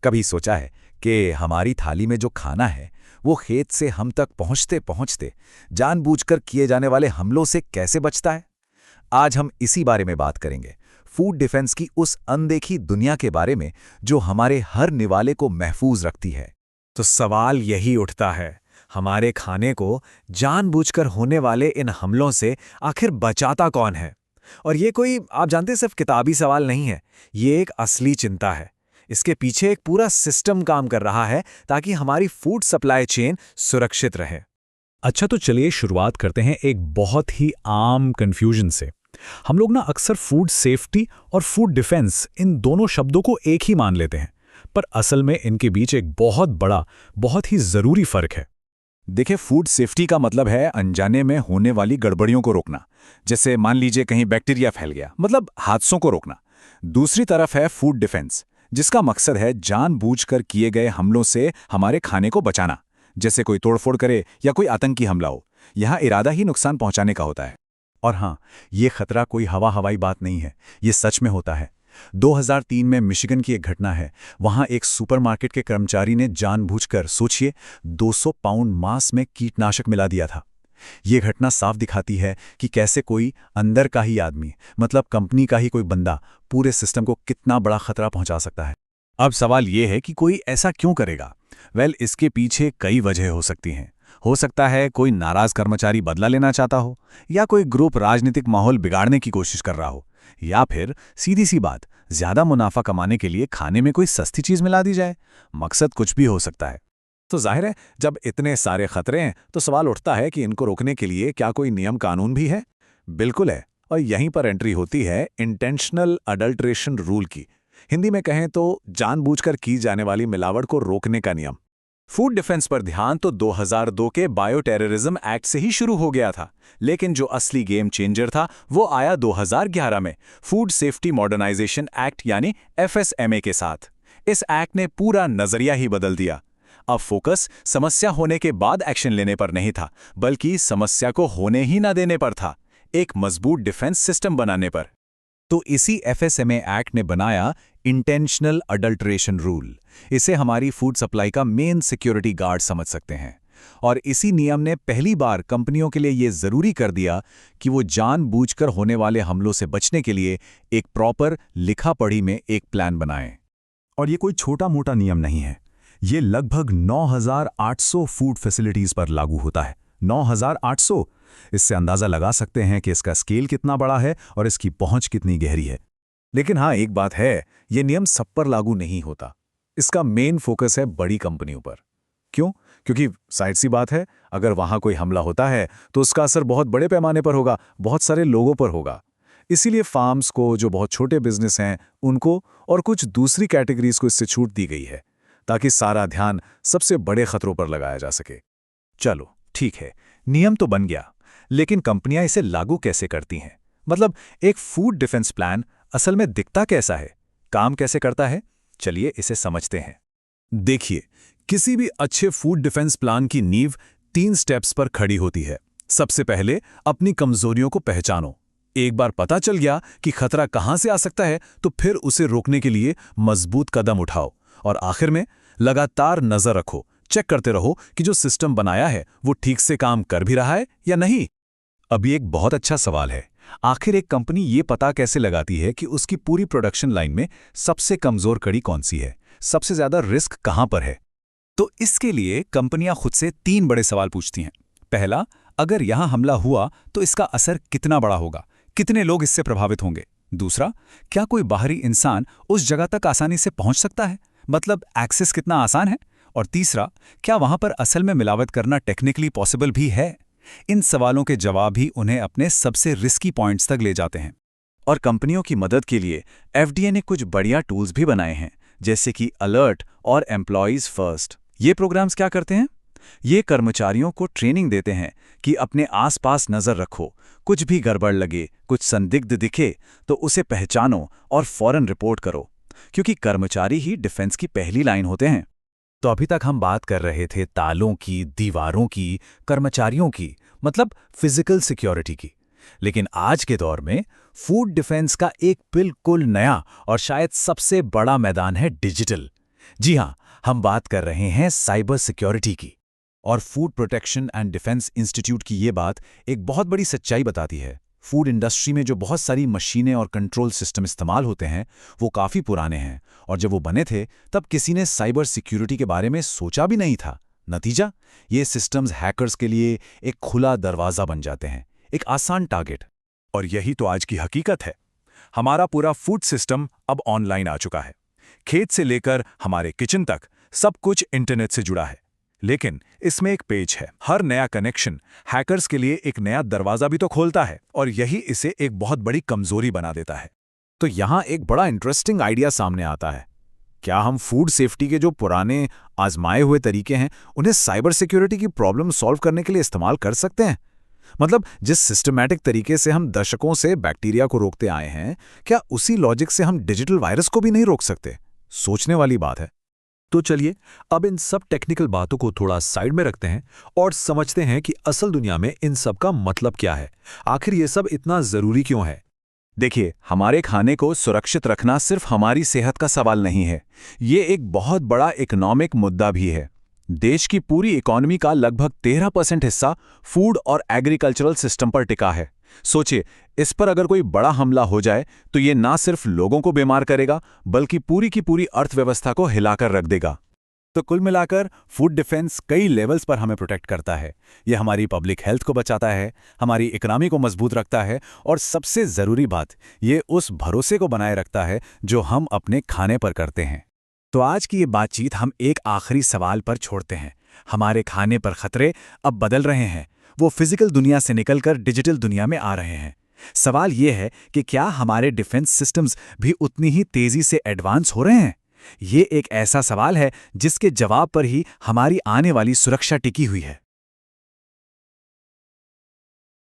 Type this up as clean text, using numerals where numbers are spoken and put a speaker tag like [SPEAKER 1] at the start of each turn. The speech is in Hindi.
[SPEAKER 1] कभी सोचा है कि हमारी थाली में जो खाना है वो खेत से हम तक पहुंचते पहुंचते जानबूझकर किए जाने वाले हमलों से कैसे बचता है? आज हम इसी बारे में बात करेंगे। फूड डिफेंस की उस अनदेखी दुनिया के बारे में जो हमारे हर निवाले को महफूज रखती है।
[SPEAKER 2] तो सवाल यही उठता है, हमारे खाने को जानबूझकर होने वाले इन हमलों से आखिर बचाता कौन है? और ये कोई आप जानते सिर्फ किताबी सवाल नहीं है, ये एक असली चिंता है। इसके पीछे एक पूरा सिस्टम काम कर रहा है ताकि हमारी फूड सप्लाई चेन सुरक्षित रहे।
[SPEAKER 3] अच्छा, तो चलिए शुरुआत करते हैं एक बहुत ही आम कन्फ्यूजन से। हम लोग ना अक्सर फूड सेफ्टी और फूड डिफेंस इन दोनों शब्दों को एक ही मान लेते हैं, पर असल में इनके बीच एक बहुत बड़ा, बहुत ही जरूरी फर्क है।
[SPEAKER 1] देखिए, फूड सेफ्टी का मतलब है अनजाने में होने वाली गड़बड़ियों को रोकना। जैसे मान लीजिए कहीं बैक्टीरिया फैल गया, मतलब हादसों को रोकना। दूसरी तरफ है फूड डिफेंस, जिसका मकसद है जानबूझकर किए गए हमलों से हमारे खाने को बचाना। जैसे कोई तोड़फोड़ करे या कोई आतंकी हमला हो, यहाँ इरादा ही नुकसान पहुंचाने का होता है।
[SPEAKER 3] और हाँ, ये खतरा कोई हवाई बात नहीं है, ये सच में होता है। 2003 में मिशिगन की एक घटना है। वहां एक सुपरमार्केट के कर्मचारी ने जानबूझकर, सोचिए, 200 पाउंड मांस में कीटनाशक मिला दिया था। ये घटना साफ दिखाती है कि कैसे कोई अंदर का ही आदमी, मतलब कंपनी का ही कोई बंदा, पूरे सिस्टम को कितना बड़ा खतरा पहुंचा सकता है।
[SPEAKER 1] अब सवाल ये है कि कोई ऐसा क्यों करेगा? इसके पीछे कई वजह हो सकती हैं। हो सकता है कोई नाराज कर्मचारी बदला लेना चाहता हो, या कोई ग्रुप राजनीतिक माहौल बिगाड़ने की कोशिश कर रहा हो, या फिर सीधी सी बात, ज्यादा मुनाफा कमाने के लिए खाने में कोई सस्ती चीज मिला दी जाए। मकसद कुछ भी हो सकता है।
[SPEAKER 2] तो जाहिर है, जब इतने सारे खतरे हैं तो सवाल उठता है कि इनको रोकने के लिए क्या कोई नियम कानून भी है? बिल्कुल है, और यहीं पर एंट्री होती है इंटेंशनल अडल्ट्रेशन रूल की। हिंदी में कहें तो जानबूझकर की जाने वाली मिलावट को रोकने का नियम। फूड डिफेंस पर ध्यान तो 2002 के बायो टेररिज्म एक्ट से ही शुरू हो गया था, लेकिन जो असली गेम चेंजर था वो आया 2011 में फूड सेफ्टी मॉडर्नाइजेशन एक्ट यानी FSMA के साथ। इस एक्ट ने पूरा नजरिया ही बदल दिया। अब फोकस समस्या होने के बाद एक्शन लेने पर नहीं था, बल्कि समस्या को होने ही ना देने पर था, एक मजबूत डिफेंस सिस्टम बनाने पर।
[SPEAKER 1] तो इसी FSMA एक्ट ने बनाया इंटेंशनल अडल्ट्रेशन रूल। इसे हमारी फूड सप्लाई का मेन सिक्योरिटी गार्ड समझ सकते हैं। और इसी नियम ने पहली बार कंपनियों के लिए यह जरूरी कर दिया कि वो जानबूझकर होने वाले हमलों से बचने के लिए एक प्रॉपर लिखा पढ़ी में एक प्लान बनाएं।
[SPEAKER 3] और ये कोई छोटा मोटा नियम नहीं है, ये लगभग 9,800 फूड फैसिलिटीज पर लागू होता है। 9,800! इससे अंदाजा लगा सकते हैं कि इसका स्केल कितना बड़ा है और इसकी पहुंच कितनी गहरी है।
[SPEAKER 2] लेकिन हाँ, एक बात है, ये नियम सब पर लागू नहीं होता। इसका मेन फोकस है बड़ी कंपनियों पर। क्यों? क्योंकि जाहिर सी बात है, अगर वहां कोई हमला होता है तो उसका असर बहुत बड़े पैमाने पर होगा, बहुत सारे लोगों पर होगा। इसीलिए फार्म्स को, जो बहुत छोटे बिजनेस हैं, उनको और कुछ दूसरी कैटेगरीज को इससे छूट दी गई है, ताकि सारा ध्यान सबसे बड़े खतरों पर लगाया जा सके।
[SPEAKER 1] चलो ठीक है, नियम तो बन गया, लेकिन कंपनियां इसे लागू कैसे करती हैं? मतलब एक फूड डिफेंस प्लान असल में दिखता कैसा है, काम कैसे करता है? चलिए इसे समझते हैं।
[SPEAKER 3] देखिए, किसी भी अच्छे फूड डिफेंस प्लान की नींव 3 स्टेप्स पर खड़ी होती है। सबसे पहले अपनी कमजोरियों को पहचानो। एक बार पता चल गया कि खतरा कहां से आ सकता है, तो फिर उसे रोकने के लिए मजबूत कदम उठाओ। और आखिर में लगातार नजर रखो, चेक करते रहो कि जो सिस्टम बनाया है वो ठीक से काम कर भी रहा है या नहीं।
[SPEAKER 1] अभी एक बहुत अच्छा सवाल है, आखिर एक कंपनी ये पता कैसे लगाती है कि उसकी पूरी प्रोडक्शन लाइन में सबसे कमजोर कड़ी कौन सी है, सबसे ज्यादा रिस्क कहां पर है? तो इसके लिए कंपनियां खुद से 3 बड़े सवाल पूछती हैं। पहला, अगर यहां हमला हुआ तो इसका असर कितना बड़ा होगा, कितने लोग इससे प्रभावित होंगे? दूसरा, क्या कोई बाहरी इंसान उस जगह तक आसानी से पहुंच सकता है, मतलब एक्सेस कितना आसान है? और तीसरा, क्या वहां पर असल में मिलावट करना टेक्निकली पॉसिबल भी है? इन सवालों के जवाब ही उन्हें अपने सबसे रिस्की पॉइंट्स तक ले जाते हैं। और कंपनियों की मदद के लिए FDA ने कुछ बढ़िया टूल्स भी बनाए हैं, जैसे कि अलर्ट और एम्प्लॉयज फर्स्ट। ये प्रोग्राम्स क्या करते हैं? ये कर्मचारियों को ट्रेनिंग देते हैं कि अपने आसपास नजर रखो, कुछ भी गड़बड़ लगे, कुछ संदिग्ध दिखे तो उसे पहचानो और फौरन रिपोर्ट करो, क्योंकि कर्मचारी ही डिफेंस की पहली लाइन होते हैं। तो अभी तक हम बात कर रहे थे तालों की, दीवारों की, कर्मचारियों की, मतलब फिजिकल सिक्योरिटी की। लेकिन आज के दौर में फूड डिफेंस का एक बिल्कुल नया और शायद सबसे बड़ा मैदान है डिजिटल।
[SPEAKER 3] जी हाँ, हम बात कर रहे हैं साइबर सिक्योरिटी की। और food protection and defence institute की ये बात एक बहुत बड़ी सच्चाई बताती है। फूड इंडस्ट्री में जो बहुत सारी मशीनें और कंट्रोल सिस्टम इस्तेमाल होते हैं, वो काफ़ी पुराने हैं, और जब वो बने थे तब किसी ने साइबर सिक्योरिटी के बारे में सोचा भी नहीं था। नतीजा, ये सिस्टम्स हैकर्स के लिए एक खुला दरवाज़ा बन जाते हैं, एक आसान टारगेट।
[SPEAKER 2] और यही तो आज की हकीकत है। हमारा पूरा फूड सिस्टम अब ऑनलाइन आ चुका है। खेत से लेकर हमारे किचन तक सब कुछ इंटरनेट से जुड़ा है। लेकिन इसमें एक पेच है। हर नया कनेक्शन हैकर्स के लिए एक नया दरवाजा भी तो खोलता है, और यही इसे एक बहुत बड़ी कमजोरी बना देता है।
[SPEAKER 3] तो यहाँ एक बड़ा इंटरेस्टिंग आइडिया सामने आता है। क्या हम फूड सेफ्टी के जो पुराने आजमाए हुए तरीके हैं, उन्हें साइबर सिक्योरिटी की प्रॉब्लम सॉल्व करने के लिए इस्तेमाल कर सकते हैं? मतलब जिस सिस्टमैटिक तरीके से हम दशकों से बैक्टीरिया को रोकते आए हैं, क्या उसी लॉजिक से हम डिजिटल वायरस को भी नहीं रोक सकते? सोचने वाली बात है।
[SPEAKER 4] तो चलिए अब इन सब टेक्निकल बातों को थोड़ा साइड में रखते हैं और समझते हैं कि असल दुनिया में इन सब का मतलब क्या है। आखिर ये सब इतना जरूरी क्यों है?
[SPEAKER 3] देखिए, हमारे खाने को सुरक्षित रखना सिर्फ हमारी सेहत का सवाल नहीं है, ये एक बहुत बड़ा इकोनॉमिक मुद्दा भी है। देश की पूरी इकोनॉमी का लगभग 13% हिस्सा फूड और एग्रीकल्चरल सिस्टम पर टिका है। सोचिए, इस पर अगर कोई बड़ा हमला हो जाए तो ये ना सिर्फ लोगों को बीमार करेगा, बल्कि पूरी की पूरी अर्थव्यवस्था को हिलाकर रख देगा। तो कुल मिलाकर फूड डिफेंस कई लेवल्स पर हमें प्रोटेक्ट करता है। ये हमारी पब्लिक हेल्थ को बचाता है, हमारी इकोनॉमी को मजबूत रखता है, और सबसे ज़रूरी बात, ये उस भरोसे को बनाए रखता है जो हम अपने खाने पर करते हैं। तो आज की ये बातचीत हम एक आखिरी सवाल पर छोड़ते हैं। हमारे खाने पर खतरे अब बदल रहे हैं, वो फिजिकल दुनिया से निकलकर डिजिटल दुनिया में आ रहे हैं। सवाल ये है कि क्या हमारे डिफेंस सिस्टम्स भी उतनी ही तेज़ी से एडवांस हो रहे हैं? ये एक ऐसा सवाल है जिसके जवाब पर ही हमारी आने वाली सुरक्षा टिकी हुई है।